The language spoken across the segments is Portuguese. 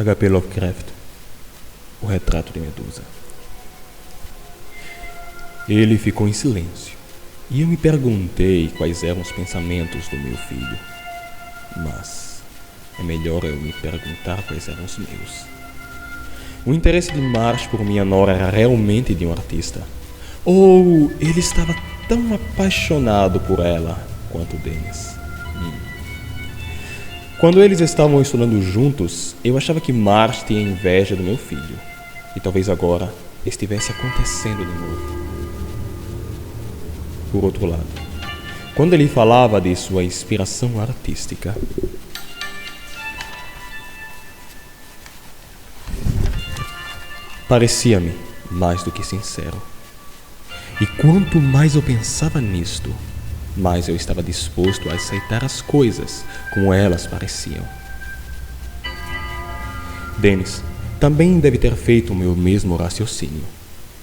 H.P. Lovecraft, O Retrato de Medusa. Ele ficou em silêncio, e eu me perguntei quais eram os pensamentos do meu filho. Mas é melhor eu me perguntar quais eram os meus. O interesse de Marsh por minha nora era realmente de um artista. Ou ele estava tão apaixonado por ela quanto Dennis. Quando eles estavam estudando juntos, eu achava que Marsh tinha inveja do meu filho. E talvez agora estivesse acontecendo de novo. Por outro lado, quando ele falava de sua inspiração artística, parecia-me mais do que sincero. E quanto mais eu pensava nisto, mais eu estava disposto a aceitar as coisas como elas pareciam. Dennis também deve ter feito o meu mesmo raciocínio,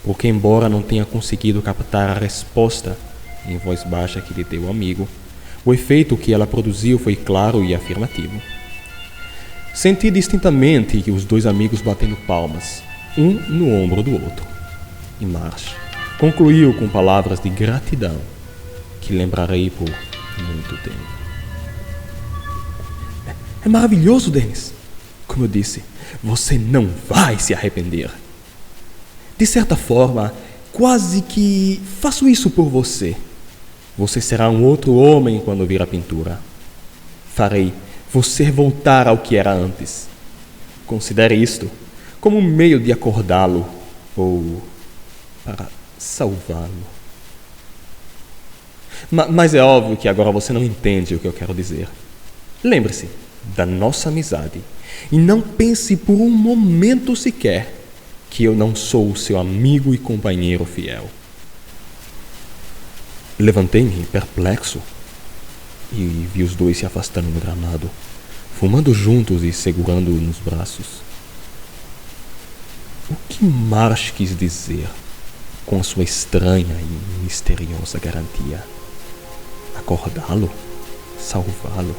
porque embora não tenha conseguido captar a resposta em voz baixa que lhe deu o amigo, o efeito que ela produziu foi claro e afirmativo. Senti distintamente os dois amigos batendo palmas, um no ombro do outro. E Marsh concluiu com palavras de gratidão que lembrarei por muito tempo. É maravilhoso, Dennis. Como eu disse, você não vai se arrepender. De certa forma, quase que faço isso por você. Você será um outro homem quando vir a pintura. Farei você voltar ao que era antes. Considere isto como um meio de acordá-lo ou para salvá-lo. Mas é óbvio que agora você não entende o que eu quero dizer. Lembre-se da nossa amizade e não pense por um momento sequer que eu não sou o seu amigo e companheiro fiel. Levantei-me perplexo e vi os dois se afastando no gramado, fumando juntos e segurando-o nos braços. O que Marsh quis dizer com a sua estranha e misteriosa garantia? Acordá-lo? Salvá-lo?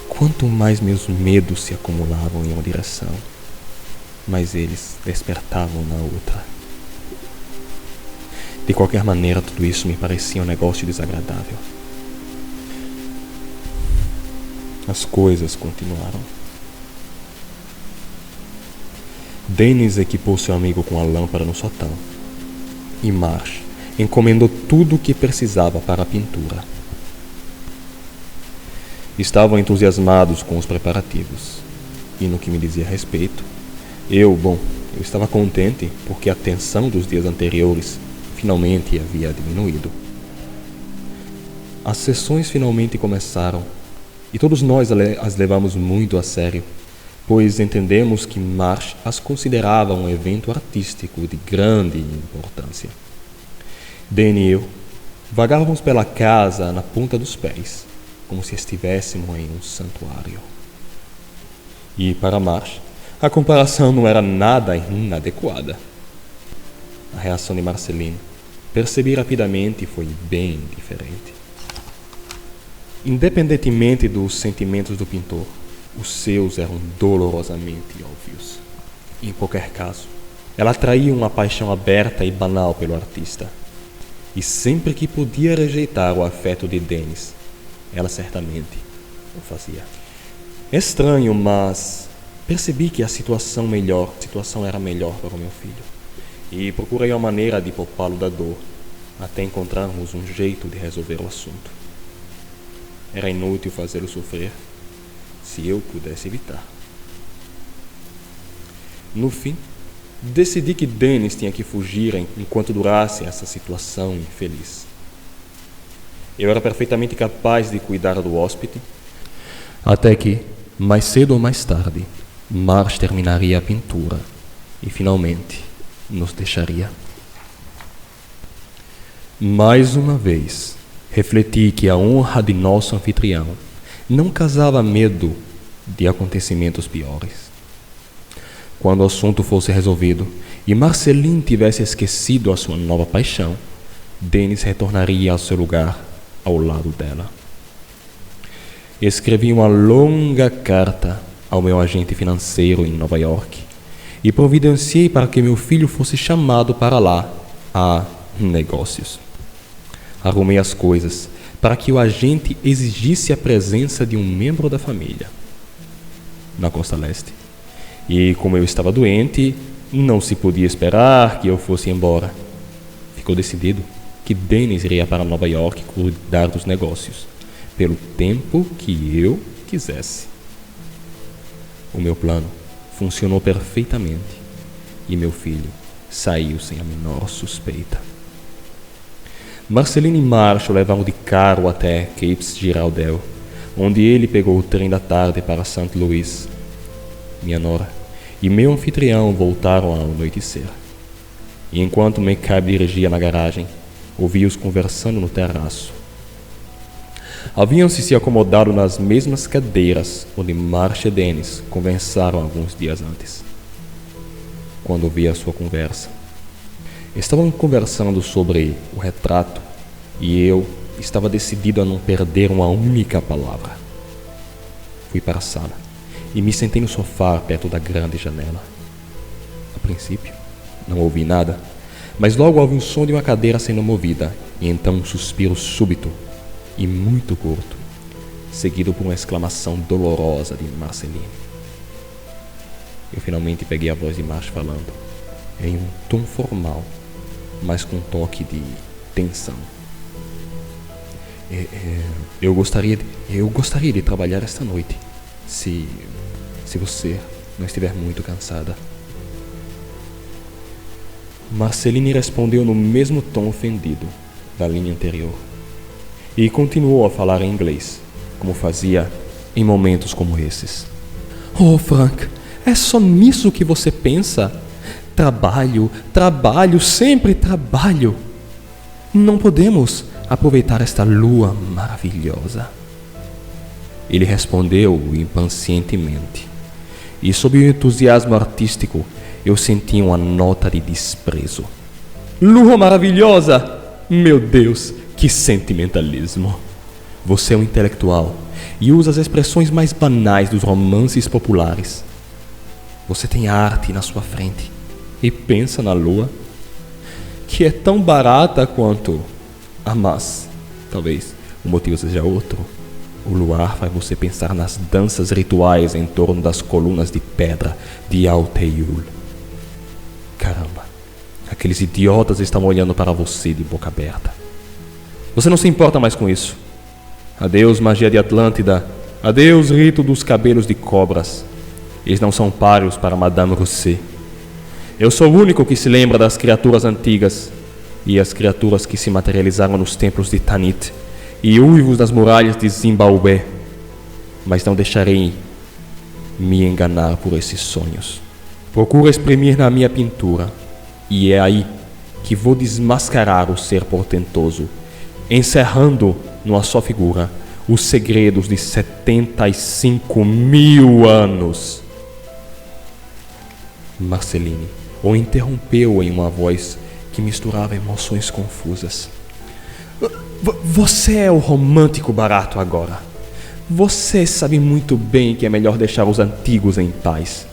Quanto mais meus medos se acumulavam em uma direção, mais eles despertavam na outra. De qualquer maneira, tudo isso me parecia um negócio desagradável. As coisas continuaram. Dennis equipou seu amigo com a lâmpada no sótão, e Marsh encomendou tudo o que precisava para a pintura. Estavam entusiasmados com os preparativos, e no que me dizia respeito, eu estava contente porque a tensão dos dias anteriores finalmente havia diminuído. As sessões finalmente começaram, e todos nós as levamos muito a sério, pois entendemos que Marsh as considerava um evento artístico de grande importância. Danny e eu vagávamos pela casa na ponta dos pés, como se estivéssemos em um santuário. E para Marsh, a comparação não era nada inadequada. A reação de Marceline, percebi rapidamente, foi bem diferente. Independentemente dos sentimentos do pintor, os seus eram dolorosamente óbvios. Em qualquer caso, ela atraía uma paixão aberta e banal pelo artista. E sempre que podia rejeitar o afeto de Dennis, ela certamente o fazia. Estranho, mas percebi que a situação era melhor para o meu filho. E procurei uma maneira de poupá-lo da dor, até encontrarmos um jeito de resolver o assunto. Era inútil fazê-lo sofrer, se eu pudesse evitar. No fim, decidi que Dennis tinha que fugir enquanto durasse essa situação infeliz. Eu era perfeitamente capaz de cuidar do hóspede, até que, mais cedo ou mais tarde, Marsh terminaria a pintura e finalmente nos deixaria. Mais uma vez, refleti que a honra de nosso anfitrião não causava medo de acontecimentos piores. Quando o assunto fosse resolvido e Marceline tivesse esquecido a sua nova paixão, Dennis retornaria ao seu lugar ao lado dela. Escrevi uma longa carta ao meu agente financeiro em Nova York e providenciei para que meu filho fosse chamado para lá a negócios. Arrumei as coisas para que o agente exigisse a presença de um membro da família na Costa Leste. E como eu estava doente, não se podia esperar que eu fosse embora. Ficou decidido que Dennis iria para Nova York cuidar dos negócios, pelo tempo que eu quisesse. O meu plano funcionou perfeitamente e meu filho saiu sem a menor suspeita. Marceline e Marshall levaram de carro até Cape Girardeau, onde ele pegou o trem da tarde para St. Louis. Minha nora e meu anfitrião voltaram ao anoitecer. E enquanto McCabe dirigia na garagem, ouvi-os conversando no terraço. Haviam-se acomodado nas mesmas cadeiras onde Marcia e Dennis conversaram alguns dias antes. Quando ouvi a sua conversa, estavam conversando sobre o retrato e eu estava decidido a não perder uma única palavra. Fui para a sala e me sentei no sofá perto da grande janela. A princípio, não ouvi nada, mas logo ouvi o som de uma cadeira sendo movida e então um suspiro súbito e muito curto, seguido por uma exclamação dolorosa de Marceline. Eu finalmente peguei a voz de Marcia falando, em um tom formal, mas com um toque de tensão. Eu gostaria de trabalhar esta noite, se você não estiver muito cansada. Marceline respondeu no mesmo tom ofendido da linha anterior e continuou a falar em inglês, como fazia em momentos como esses. Oh, Frank, é só nisso que você pensa? Trabalho, trabalho, sempre trabalho. Não podemos aproveitar esta lua maravilhosa. Ele respondeu impacientemente, e sob o entusiasmo artístico eu senti uma nota de desprezo. Lua maravilhosa! Meu Deus, que sentimentalismo! Você é um intelectual e usa as expressões mais banais dos romances populares. Você tem arte na sua frente e pensa na lua, que é tão barata quanto... mas talvez o motivo seja outro. O luar faz você pensar nas danças rituais em torno das colunas de pedra de Alteul. Caramba, aqueles idiotas estão olhando para você de boca aberta. Você não se importa mais com isso. Adeus, magia de Atlântida. Adeus, rito dos cabelos de cobras. Eles não são páreos para Madame Rousset. Eu sou o único que se lembra das criaturas antigas e as criaturas que se materializaram nos templos de Tanit e uivos das muralhas de Zimbabwe. Mas não deixarei me enganar por esses sonhos. Procuro exprimir na minha pintura, e é aí que vou desmascarar o ser portentoso, encerrando numa só figura os segredos de 75.000 anos. Marceline o interrompeu em uma voz que misturava emoções confusas. Você é o romântico barato agora. Você sabe muito bem que é melhor deixar os antigos em paz.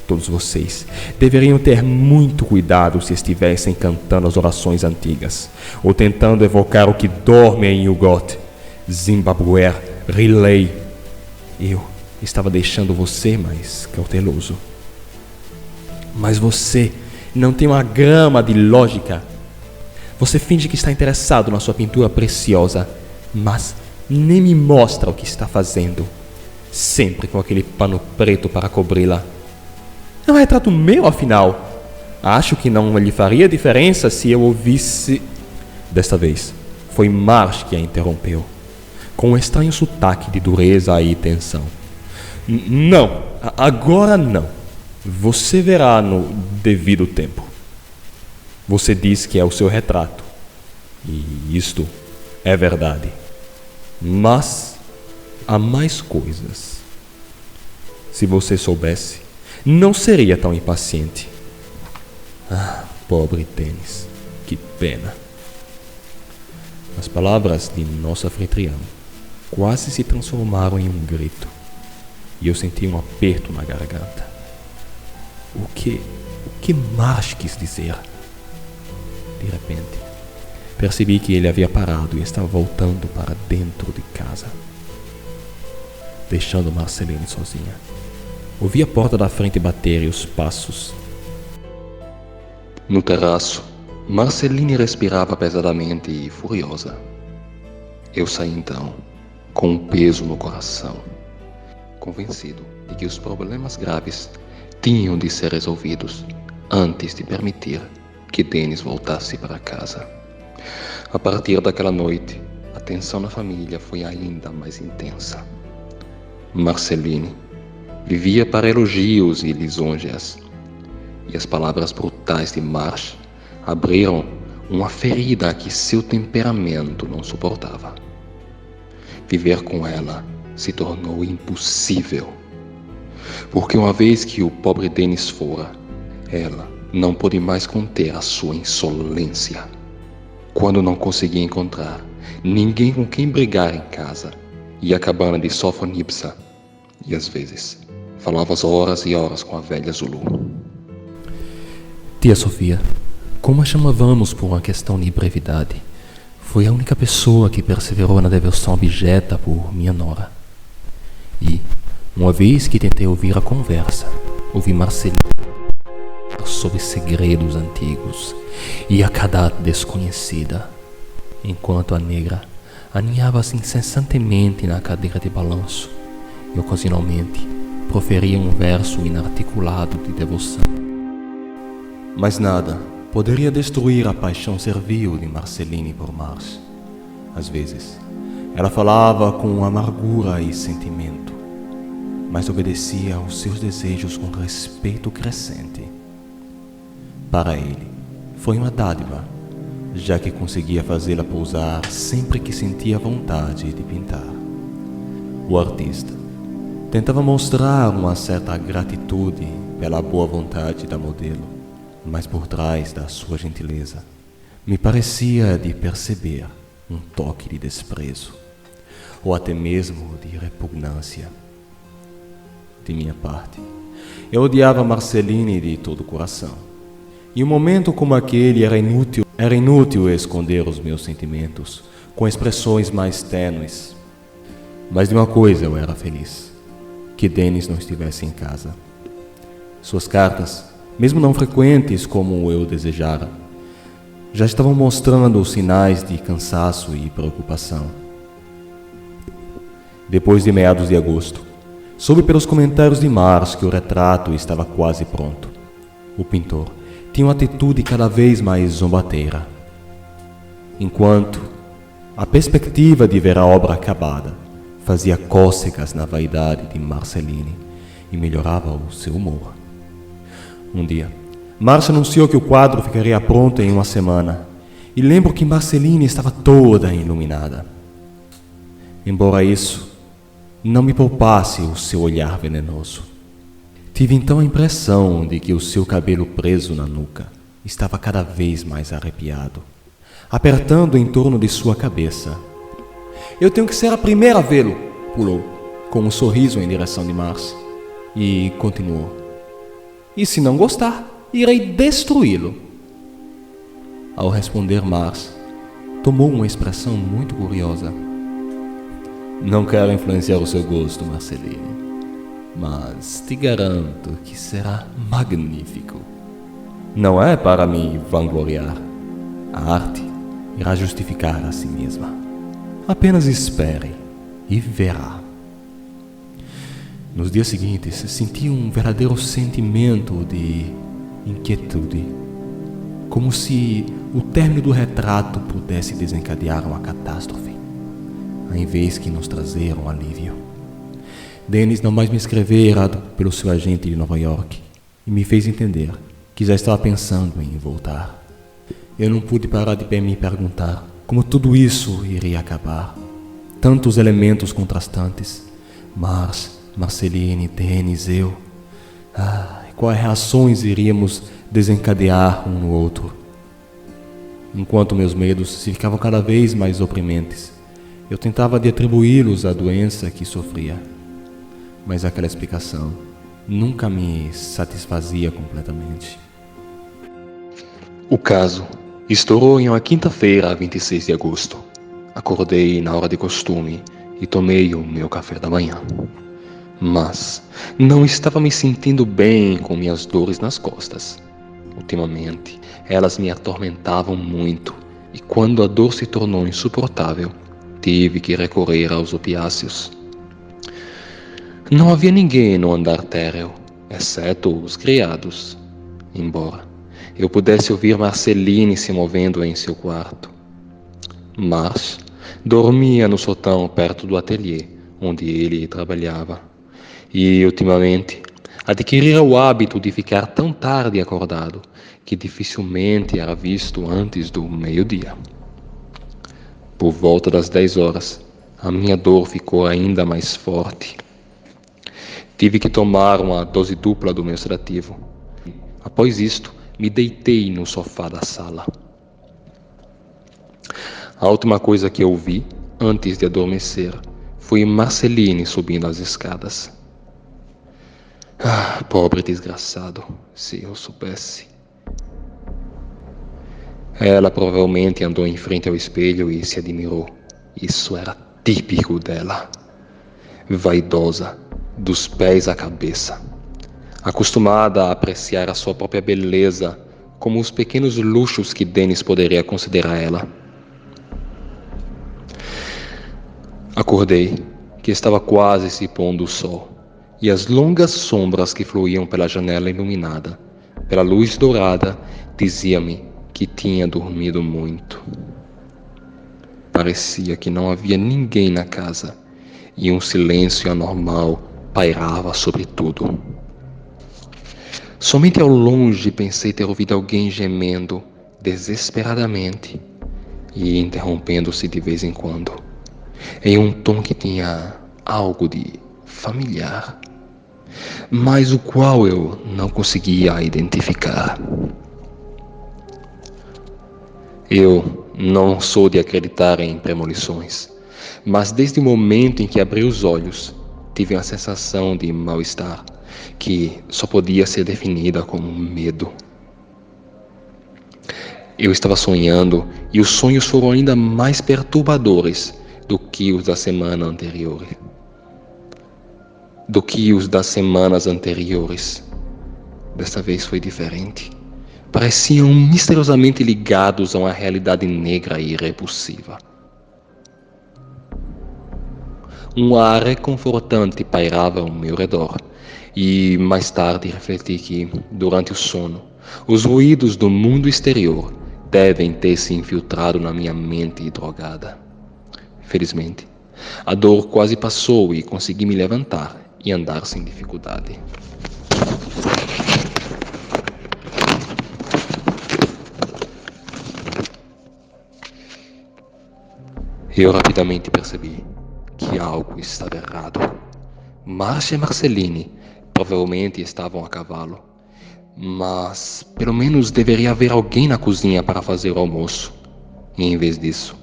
Todos vocês deveriam ter muito cuidado se estivessem cantando as orações antigas, ou tentando evocar o que dorme em Hugot, Zimbabwe, Riley. Eu estava deixando você mais cauteloso. Mas você não tem uma grama de lógica. Você finge que está interessado na sua pintura preciosa, mas nem me mostra o que está fazendo, sempre com aquele pano preto para cobri-la. É um retrato meu, afinal. Acho que não lhe faria diferença se eu ouvisse... Desta vez, foi Marsh que a interrompeu, com um estranho sotaque de dureza e tensão. Não, agora não. Você verá no devido tempo. Você diz que é o seu retrato, e isto é verdade. Mas há mais coisas. Se você soubesse, não seria tão impaciente. Ah, pobre Dennis, que pena. As palavras de nosso anfitrião quase se transformaram em um grito. e eu senti um aperto na garganta. O que Marsh quis dizer? De repente, percebi que ele havia parado e estava voltando para dentro de casa, deixando Marceline sozinha. Ouvi a porta da frente bater e os passos. No terraço, Marceline respirava pesadamente e furiosa. Eu saí então, com um peso no coração, convencido de que os problemas graves tinham de ser resolvidos antes de permitir que Dennis voltasse para casa. A partir daquela noite, a tensão na família foi ainda mais intensa. Marceline vivia para elogios e lisonjas, e as palavras brutais de Marsh abriram uma ferida que seu temperamento não suportava. Viver com ela se tornou impossível, porque uma vez que o pobre Dennis fora, ela não pôde mais conter a sua insolência. Quando não conseguia encontrar ninguém com quem brigar em casa, ia à cabana de Sofonipsa e às vezes falava horas e horas com a velha Zulu. Tia Sofia, como a chamávamos por uma questão de brevidade, foi a única pessoa que perseverou na devoção objeto por minha nora. E, uma vez que tentei ouvir a conversa, ouvi Marceline sobre segredos antigos e a cadáver desconhecida, enquanto a negra aninhava-se incessantemente na cadeira de balanço e ocasionalmente proferia um verso inarticulado de devoção. Mas nada poderia destruir a paixão servil de Marceline por Marsh. Às vezes, ela falava com amargura e sentimento, mas obedecia aos seus desejos com respeito crescente. Para ele, foi uma dádiva, já que conseguia fazê-la pousar sempre que sentia vontade de pintar. O artista tentava mostrar uma certa gratitude pela boa vontade da modelo, mas por trás da sua gentileza, me parecia de perceber um toque de desprezo, ou até mesmo de repugnância. De minha parte, eu odiava Marceline de todo o coração. Em um momento como aquele era inútil esconder os meus sentimentos com expressões mais tênues. Mas de uma coisa eu era feliz: que Dennis não estivesse em casa. Suas cartas, mesmo não frequentes como eu desejara, já estavam mostrando sinais de cansaço e preocupação. Depois de meados de agosto, soube pelos comentários de Marsh que o retrato estava quase pronto. O pintor tinha uma atitude cada vez mais zombateira, enquanto a perspectiva de ver a obra acabada fazia cócegas na vaidade de Marceline e melhorava o seu humor. Um dia, Marsh anunciou que o quadro ficaria pronto em uma semana, e lembro que Marceline estava toda iluminada. Embora isso não me poupasse o seu olhar venenoso, tive então a impressão de que o seu cabelo preso na nuca estava cada vez mais arrepiado, apertando em torno de sua cabeça. "Eu tenho que ser a primeira a vê-lo", pulou, com um sorriso em direção de Marsh, e continuou: "E se não gostar, irei destruí-lo." Ao responder, Marsh tomou uma expressão muito curiosa. "Não quero influenciar o seu gosto, Marceline, mas te garanto que será magnífico. Não é para me vangloriar. A arte irá justificar a si mesma. Apenas espere e verá." Nos dias seguintes, senti um verdadeiro sentimento de inquietude, como se o término do retrato pudesse desencadear uma catástrofe, ao invés que nos trazer um alívio. Dennis não mais me escrevera pelo seu agente de Nova York e me fez entender que já estava pensando em voltar. Eu não pude parar de me perguntar como tudo isso iria acabar. Tantos elementos contrastantes: Marsh, Marceline, Dennis, eu. Quais reações iríamos desencadear um no outro? Enquanto meus medos se ficavam cada vez mais oprimentes, eu tentava de atribuí-los à doença que sofria. Mas aquela explicação nunca me satisfazia completamente. O caso estourou em uma quinta-feira, 26 de agosto. Acordei na hora de costume e tomei o meu café da manhã. Mas não estava me sentindo bem com minhas dores nas costas. Ultimamente, elas me atormentavam muito e quando a dor se tornou insuportável, tive que recorrer aos opiáceos. Não havia ninguém no andar térreo, exceto os criados, embora eu pudesse ouvir Marceline se movendo em seu quarto. Mas dormia no sótão perto do ateliê onde ele trabalhava. E, ultimamente, adquirira o hábito de ficar tão tarde acordado que dificilmente era visto antes do meio-dia. Por volta das 10 horas, a minha dor ficou ainda mais forte. Tive que tomar uma dose dupla do meu sedativo. Após isto, me deitei no sofá da sala. A última coisa que eu vi, antes de adormecer, foi Marceline subindo as escadas. Ah, pobre desgraçado, se eu soubesse. Ela provavelmente andou em frente ao espelho e se admirou. Isso era típico dela. Vaidosa, dos pés à cabeça. Acostumada a apreciar a sua própria beleza como os pequenos luxos que Dennis poderia considerar ela. Acordei que estava quase se pondo o sol, e as longas sombras que fluíam pela janela iluminada, pela luz dourada, dizia-me que tinha dormido muito. Parecia que não havia ninguém na casa, e um silêncio anormal pairava sobre tudo. Somente ao longe pensei ter ouvido alguém gemendo desesperadamente e interrompendo-se de vez em quando, em um tom que tinha algo de familiar, mas o qual eu não conseguia identificar. Eu não sou de acreditar em premonições, mas desde o momento em que abri os olhos, tive uma sensação de mal-estar que só podia ser definida como medo. Eu estava sonhando e os sonhos foram ainda mais perturbadores do que os da semana anterior. Semanas anteriores. Desta vez foi diferente. Pareciam misteriosamente ligados a uma realidade negra e repulsiva. Um ar reconfortante pairava ao meu redor, e mais tarde refleti que, durante o sono, os ruídos do mundo exterior devem ter se infiltrado na minha mente drogada. Felizmente, a dor quase passou e consegui me levantar e andar sem dificuldade. Eu rapidamente percebi que algo estava errado. Márcia e Marceline provavelmente estavam a cavalo, mas pelo menos deveria haver alguém na cozinha para fazer o almoço. E em vez disso,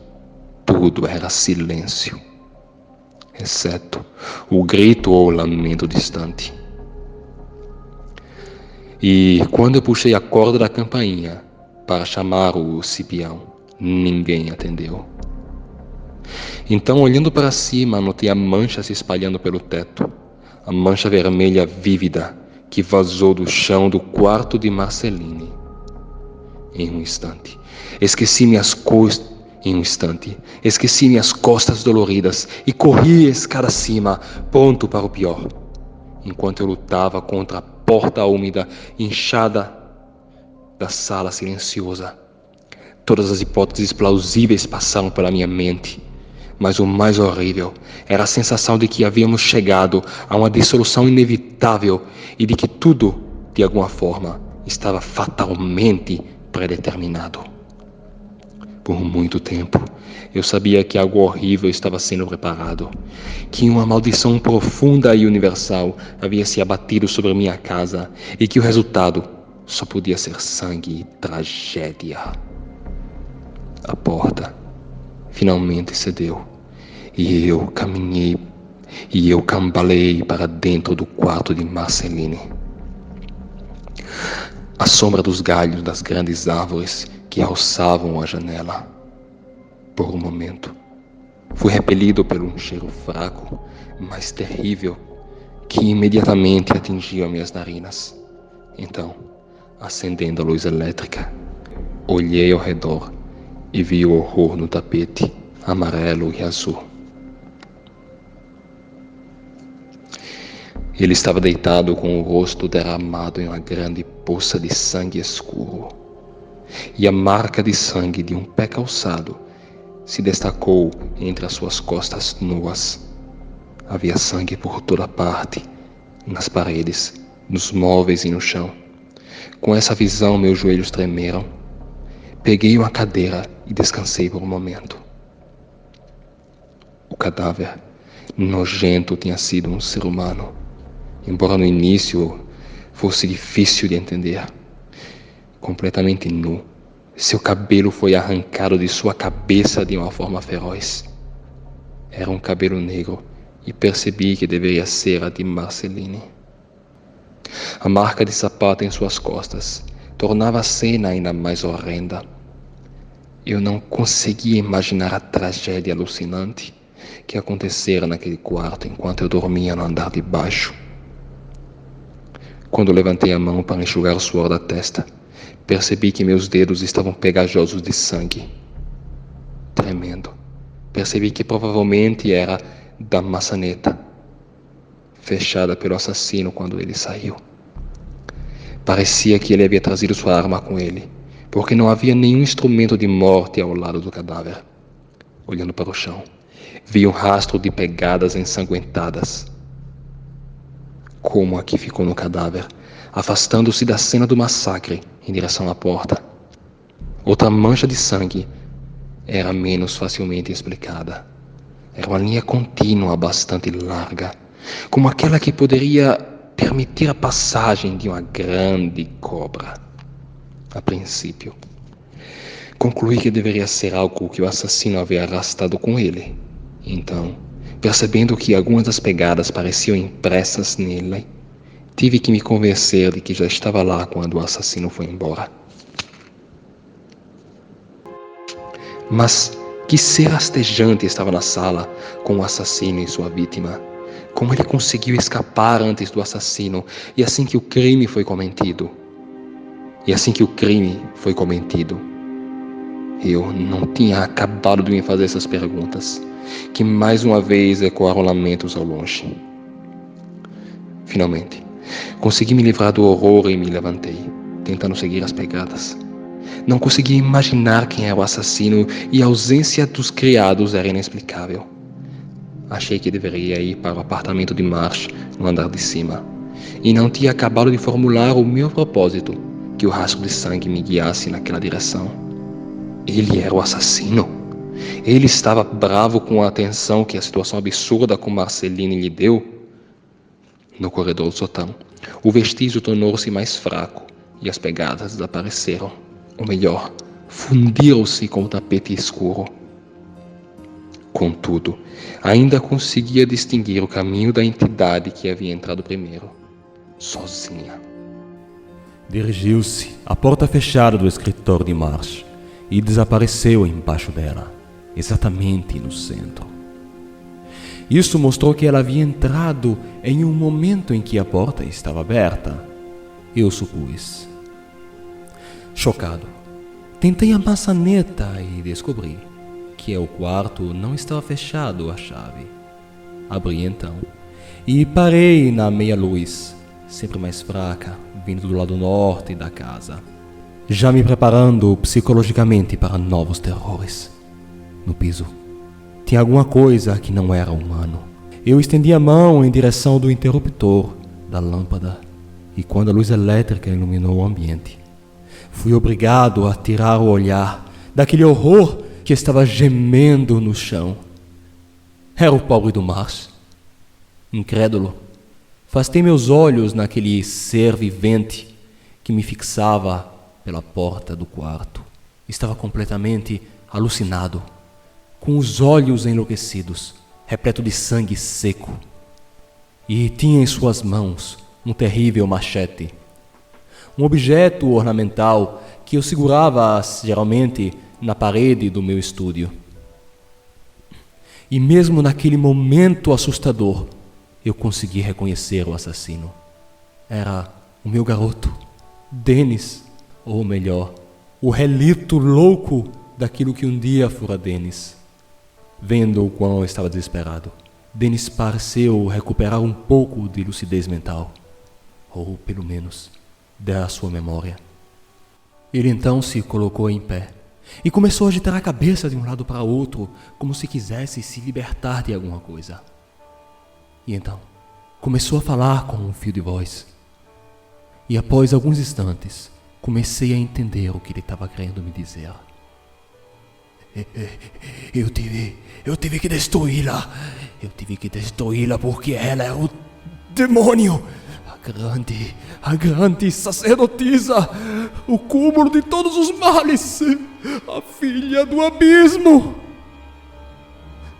tudo era silêncio, exceto o grito ou o lamento distante. E quando eu puxei a corda da campainha para chamar o Cipião, ninguém atendeu. Então, olhando para cima, notei a mancha se espalhando pelo teto, a mancha vermelha vívida que vazou do chão do quarto de Marceline. Em um instante, esqueci minhas costas doloridas e corri a escada acima, pronto para o pior. Enquanto eu lutava contra a porta úmida, inchada da sala silenciosa, todas as hipóteses plausíveis passaram pela minha mente. Mas o mais horrível era a sensação de que havíamos chegado a uma dissolução inevitável e de que tudo, de alguma forma, estava fatalmente predeterminado. Por muito tempo, eu sabia que algo horrível estava sendo preparado, que uma maldição profunda e universal havia se abatido sobre minha casa e que o resultado só podia ser sangue e tragédia. A porta finalmente cedeu e eu caminhei e eu cambaleei para dentro do quarto de Marceline. À sombra dos galhos das grandes árvores que alçavam a janela. Por um momento, fui repelido por um cheiro fraco, mas terrível, que imediatamente atingiu minhas narinas. Então, acendendo a luz elétrica, olhei ao redor e vi o horror no tapete amarelo e azul. Ele estava deitado com o rosto derramado em uma grande poça de sangue escuro. E a marca de sangue de um pé calçado se destacou entre as suas costas nuas. Havia sangue por toda parte, nas paredes, nos móveis e no chão. Com essa visão, meus joelhos tremeram. Peguei uma cadeira e descansei por um momento. O cadáver nojento tinha sido um ser humano, embora no início fosse difícil de entender. Completamente nu, seu cabelo foi arrancado de sua cabeça de uma forma feroz. Era um cabelo negro e percebi que deveria ser a de Marceline. A marca de sapato em suas costas tornava a cena ainda mais horrenda. Eu não conseguia imaginar a tragédia alucinante que acontecera naquele quarto enquanto eu dormia no andar de baixo. Quando levantei a mão para enxugar o suor da testa, percebi que meus dedos estavam pegajosos de sangue. Tremendo, percebi que provavelmente era da maçaneta, fechada pelo assassino quando ele saiu. Parecia que ele havia trazido sua arma com ele, porque não havia nenhum instrumento de morte ao lado do cadáver. Olhando para o chão, vi um rastro de pegadas ensanguentadas. Como a que ficou no cadáver, afastando-se da cena do massacre em direção à porta. Outra mancha de sangue era menos facilmente explicada. Era uma linha contínua bastante larga, como aquela que poderia permitir a passagem de uma grande cobra. A princípio, concluí que deveria ser algo que o assassino havia arrastado com ele. Então, percebendo que algumas das pegadas pareciam impressas nele, tive que me convencer de que já estava lá quando o assassino foi embora. Mas que ser rastejante estava na sala com o assassino e sua vítima? Como ele conseguiu escapar antes do assassino e assim que o crime foi cometido? Eu não tinha acabado de me fazer essas perguntas, que mais uma vez ecoaram lamentos ao longe. Finalmente, consegui me livrar do horror e me levantei, tentando seguir as pegadas. Não conseguia imaginar quem era o assassino e a ausência dos criados era inexplicável. Achei que deveria ir para o apartamento de Marsh, no andar de cima, e não tinha acabado de formular o meu propósito que o rastro de sangue me guiasse naquela direção. Ele era o assassino. Ele estava bravo com a atenção que a situação absurda com Marceline lhe deu. No corredor do sótão, o vestígio tornou-se mais fraco e as pegadas desapareceram. Ou melhor, fundiram-se com o tapete escuro. Contudo, ainda conseguia distinguir o caminho da entidade que havia entrado primeiro, sozinha. Dirigiu-se à porta fechada do escritório de Marsh e desapareceu embaixo dela, exatamente no centro. Isso mostrou que ela havia entrado em um momento em que a porta estava aberta, eu supus. Chocado, tentei a maçaneta e descobri que o quarto não estava fechado à chave. Abri então e parei na meia-luz, sempre mais fraca, vindo do lado norte da casa, já me preparando psicologicamente para novos terrores. No piso, tinha alguma coisa que não era humano. Eu estendi a mão em direção do interruptor da lâmpada e quando a luz elétrica iluminou o ambiente, fui obrigado a tirar o olhar daquele horror que estava gemendo no chão. Era o pobre do Marsh. Incrédulo, afastei meus olhos naquele ser vivente que me fixava pela porta do quarto. Estava completamente alucinado, com os olhos enlouquecidos, repleto de sangue seco, e tinha em suas mãos um terrível machete, um objeto ornamental que eu segurava geralmente na parede do meu estúdio. E mesmo naquele momento assustador, eu consegui reconhecer o assassino. Era o meu garoto, Dennis, ou melhor, o relito louco daquilo que um dia fora Dennis. Vendo o quão eu estava desesperado, Dennis pareceu recuperar um pouco de lucidez mental, ou pelo menos da sua memória. Ele então se colocou em pé e começou a agitar a cabeça de um lado para outro, como se quisesse se libertar de alguma coisa. E então começou a falar com um fio de voz. E após alguns instantes, comecei a entender o que ele estava querendo me dizer. Eu tive que destruí-la. Eu tive que destruí-la porque ela é o demônio. A grande sacerdotisa, o cúmulo de todos os males, a filha do abismo.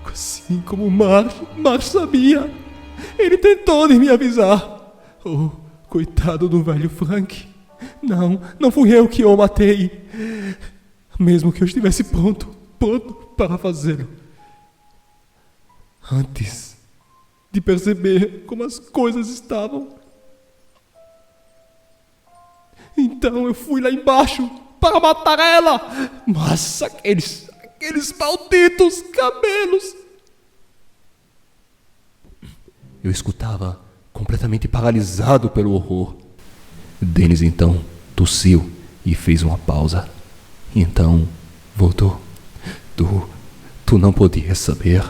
Assim como Marsh sabia, ele tentou de me avisar. Oh, coitado do velho Frank. Não fui eu que o matei, mesmo que eu estivesse pronto para fazê-lo. Antes de perceber como as coisas estavam. Então eu fui lá embaixo para matar ela, mas aqueles malditos cabelos. Eu escutava, completamente paralisado pelo horror. Dennis então tossiu e fez uma pausa. E então voltou. Tu não podias saber,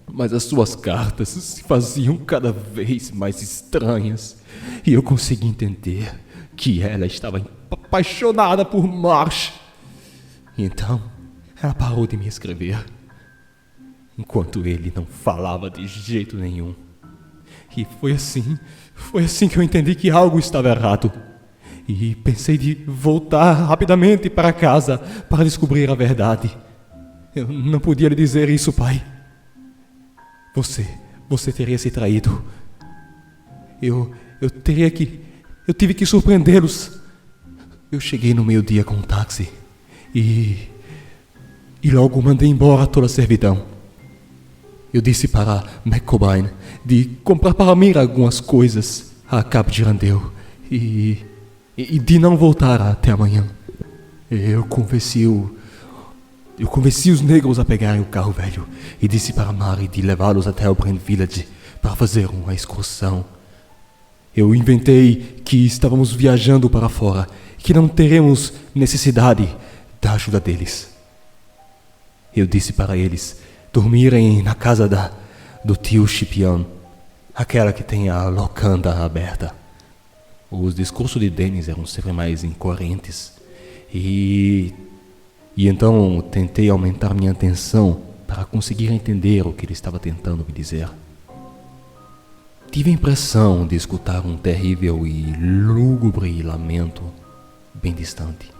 mas as suas cartas se faziam cada vez mais estranhas e eu consegui entender que ela estava apaixonada por Marsh. E então ela parou de me escrever, enquanto ele não falava de jeito nenhum. E foi assim que eu entendi que algo estava errado. E pensei de voltar rapidamente para casa para descobrir a verdade. Eu não podia lhe dizer isso, pai. Você teria se traído. Eu tive que surpreendê-los. Eu cheguei no meio-dia com um táxi e logo mandei embora toda a servidão. Eu disse para McCobain de comprar para mim algumas coisas a Cabo de Randeu e de não voltar até amanhã. Eu convenci os negros a pegarem o carro velho e disse para Mary de levá-los até o Brent Village para fazer uma excursão. Eu inventei que estávamos viajando para fora e que não teremos necessidade da ajuda deles. Eu disse para eles dormirem na casa do tio Chipion, aquela que tem a locanda aberta. Os discursos de Dennis eram sempre mais incoerentes e então tentei aumentar minha atenção para conseguir entender o que ele estava tentando me dizer. Tive a impressão de escutar um terrível e lúgubre lamento bem distante.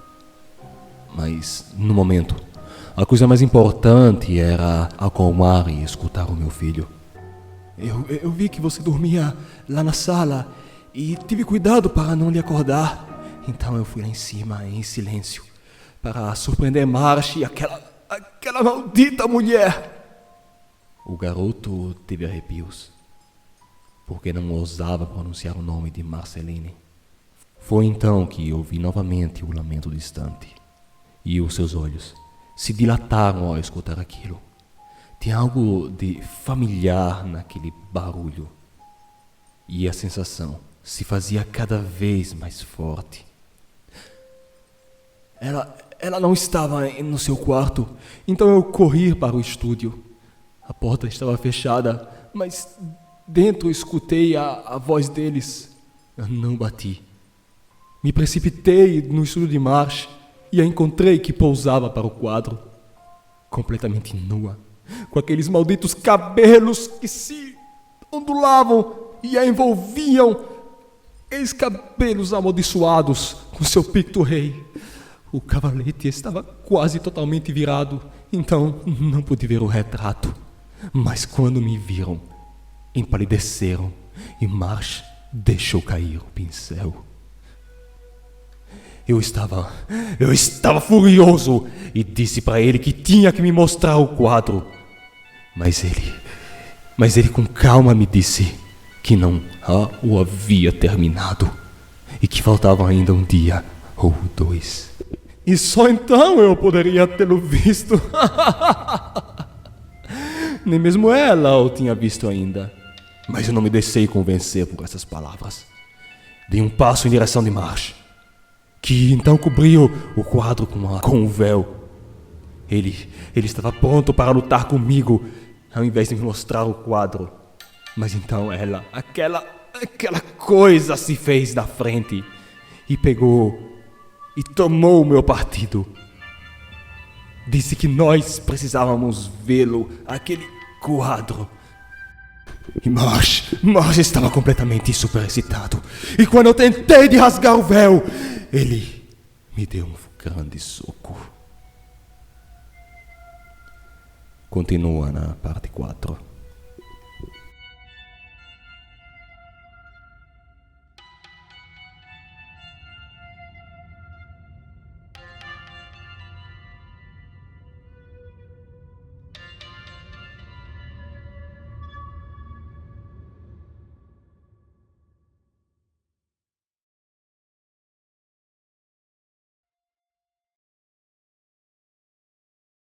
Mas, no momento, a coisa mais importante era acalmar e escutar o meu filho. Eu vi que você dormia lá na sala e tive cuidado para não lhe acordar. Então eu fui lá em cima, em silêncio, para surpreender Marsh e aquela maldita mulher. O garoto teve arrepios, porque não ousava pronunciar o nome de Marceline. Foi então que ouvi novamente o lamento distante, e os seus olhos se dilataram ao escutar aquilo. Tinha algo de familiar naquele barulho, e a sensação se fazia cada vez mais forte. Ela não estava no seu quarto, então eu corri para o estúdio. A porta estava fechada, mas dentro escutei a voz deles. Eu não bati. Me precipitei no estúdio de Marsh e a encontrei que pousava para o quadro, completamente nua, com aqueles malditos cabelos que se ondulavam e a envolviam, aqueles cabelos amaldiçoados com seu picto rei. O cavalete estava quase totalmente virado, então não pude ver o retrato. Mas quando me viram, empalideceram e Marsh deixou cair o pincel. Eu estava furioso e disse para ele que tinha que me mostrar o quadro. Mas ele com calma me disse que não o havia terminado e que faltava ainda um dia ou 2. E só então eu poderia tê-lo visto. Nem mesmo ela o tinha visto ainda. Mas eu não me deixei convencer por essas palavras. Dei um passo em direção de Marsh, que então cobriu o quadro com o véu. Ele estava pronto para lutar comigo, ao invés de me mostrar o quadro. Mas então ela, aquela coisa se fez da frente e pegou e tomou o meu partido. Disse que nós precisávamos vê-lo, aquele quadro. E Marsh estava completamente superexcitado. E quando eu tentei de rasgar o véu, ele me deu um grande soco. Continua na parte 4.